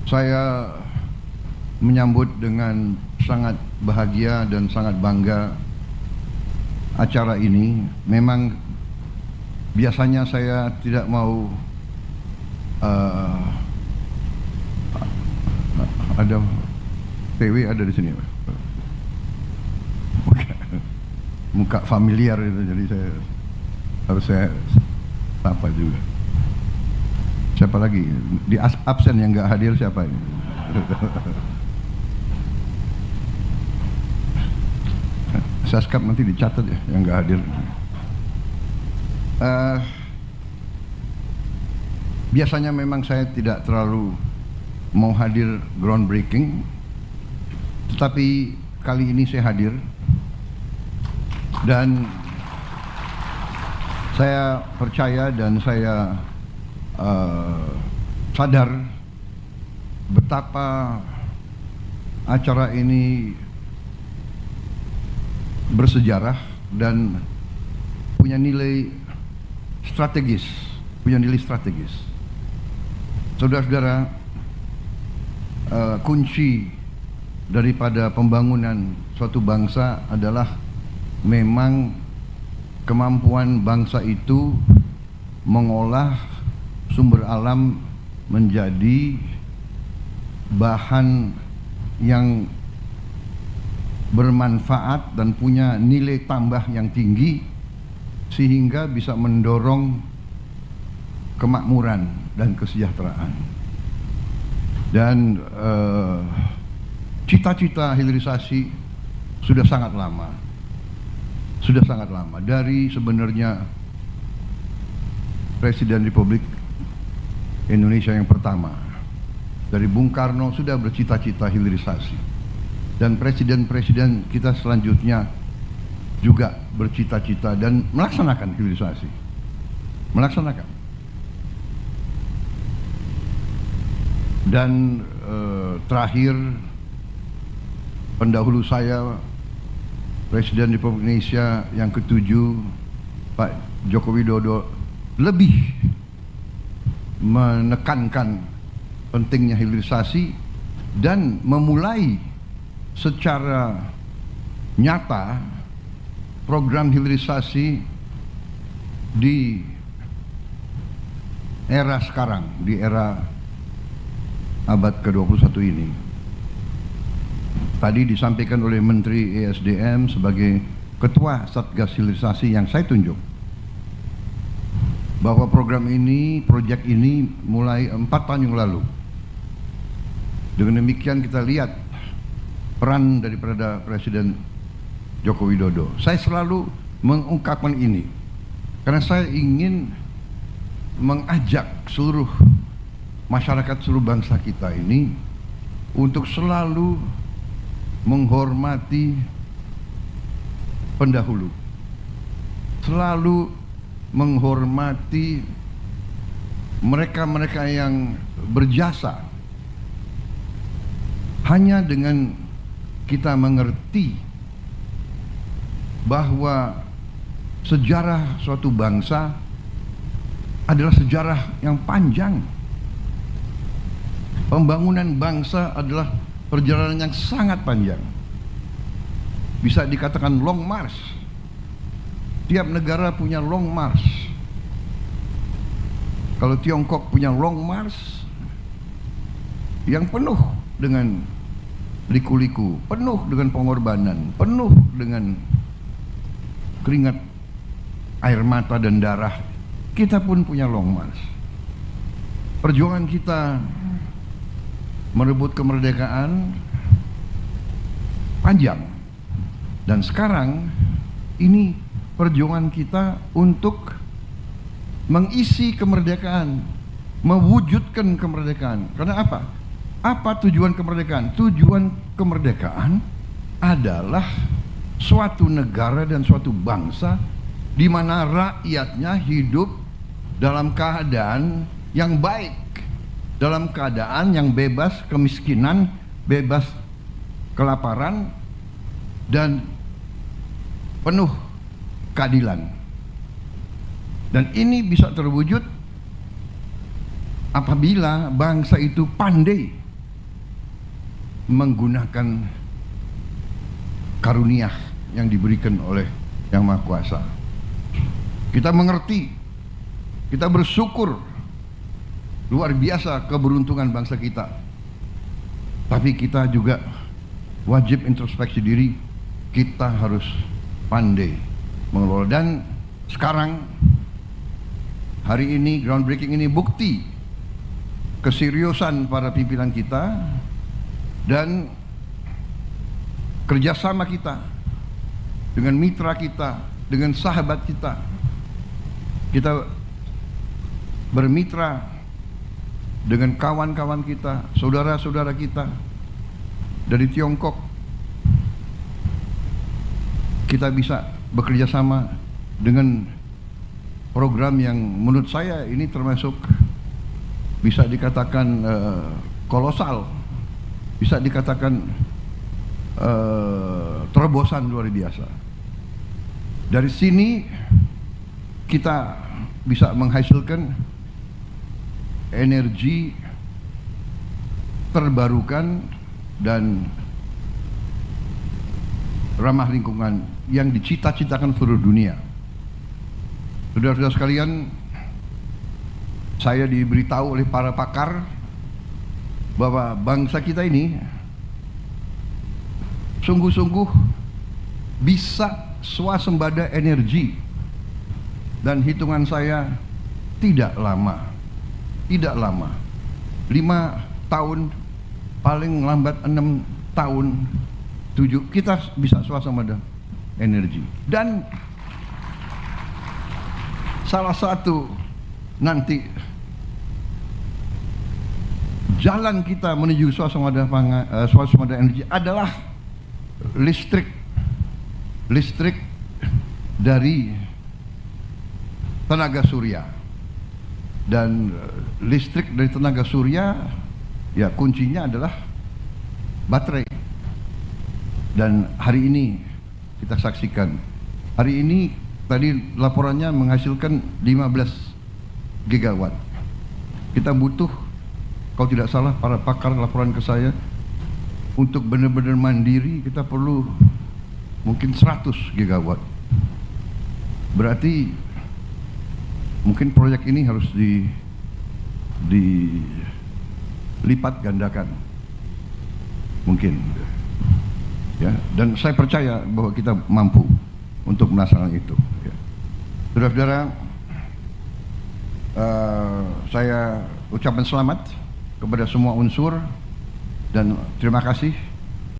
Saya menyambut dengan sangat bahagia dan sangat bangga acara ini. Memang biasanya saya tidak mau ada PW ada di sini, muka familiar itu, jadi saya sapa juga. Siapa lagi di absen yang nggak hadir, siapa ini? Saskap nanti dicatat ya yang nggak hadir. Biasanya memang saya tidak terlalu mau hadir groundbreaking, tetapi kali ini saya hadir dan saya percaya dan saya sadar betapa acara ini bersejarah dan punya nilai strategis, Saudara-saudara, kunci daripada pembangunan suatu bangsa adalah memang kemampuan bangsa itu mengolah sumber alam menjadi bahan yang bermanfaat dan punya nilai tambah yang tinggi sehingga bisa mendorong kemakmuran dan kesejahteraan. Dan cita-cita hilirisasi sudah sangat lama dari sebenarnya Presiden Republik Indonesia yang pertama, dari Bung Karno, sudah bercita-cita hilirisasi, dan presiden-presiden kita selanjutnya juga bercita-cita dan melaksanakan hilirisasi, dan terakhir pendahulu saya, Presiden Republik Indonesia yang ke-7 Pak Joko Widodo, lebih menekankan pentingnya hilirisasi dan memulai secara nyata program hilirisasi di era sekarang, di era abad ke-21 ini. Tadi disampaikan oleh Menteri ESDM sebagai Ketua Satgas Hilirisasi yang saya tunjuk, bahwa program ini, proyek ini mulai 4 tahun yang lalu. Dengan demikian kita lihat peran daripada Presiden Joko Widodo. Saya selalu mengungkapkan ini karena saya ingin mengajak seluruh masyarakat, seluruh bangsa kita ini untuk selalu menghormati pendahulu, selalu menghormati mereka-mereka yang berjasa. Hanya dengan kita mengerti bahwa sejarah suatu bangsa adalah sejarah yang panjang. Pembangunan bangsa adalah perjalanan yang sangat panjang. Bisa dikatakan long march. Tiap negara punya long march. Kalau Tiongkok punya long march yang penuh dengan liku-liku, penuh dengan pengorbanan, penuh dengan keringat, air mata dan darah. Kita pun punya long march. Perjuangan kita merebut kemerdekaan panjang, dan sekarang ini perjuangan kita untuk mengisi kemerdekaan, mewujudkan kemerdekaan. Karena apa? Apa tujuan kemerdekaan? Tujuan kemerdekaan adalah suatu negara dan suatu bangsa di mana rakyatnya hidup dalam keadaan yang baik, dalam keadaan yang bebas kemiskinan, bebas kelaparan, dan penuh keadilan. Dan ini bisa terwujud apabila bangsa itu pandai menggunakan karunia yang diberikan oleh Yang Maha Kuasa. Kita mengerti, kita bersyukur, luar biasa keberuntungan bangsa kita. Tapi kita juga wajib introspeksi diri, kita harus pandai mengelola. Dan sekarang, hari ini, groundbreaking ini bukti keseriusan para pimpinan kita dan kerjasama kita dengan mitra kita, dengan sahabat kita. Kita bermitra dengan kawan-kawan kita, saudara-saudara kita dari Tiongkok. Kita bisa bekerja sama dengan program yang menurut saya ini termasuk bisa dikatakan kolosal, bisa dikatakan terobosan luar biasa. Dari sini kita bisa menghasilkan energi terbarukan dan ramah lingkungan yang dicita-citakan seluruh dunia. Saudara-saudara sekalian, saya diberitahu oleh para pakar bahwa bangsa kita ini sungguh-sungguh bisa swasembada energi, dan hitungan saya tidak lama, 5 tahun, paling lambat 6 tahun, 7, kita bisa swasembada energi. Dan salah satu nanti jalan kita menuju swasembada energi adalah listrik dari tenaga surya. Dan listrik dari tenaga surya, ya kuncinya adalah baterai. Dan hari ini kita saksikan, hari ini tadi laporannya menghasilkan 15 gigawatt. Kita butuh, kalau tidak salah para pakar laporan ke saya, untuk benar-benar mandiri kita perlu mungkin 100 gigawatt. Berarti mungkin proyek ini harus dilipat gandakan, mungkin, ya. Dan saya percaya bahwa kita mampu untuk melaksanakan itu. Ya. Saudara-saudara, saya ucapkan selamat kepada semua unsur dan terima kasih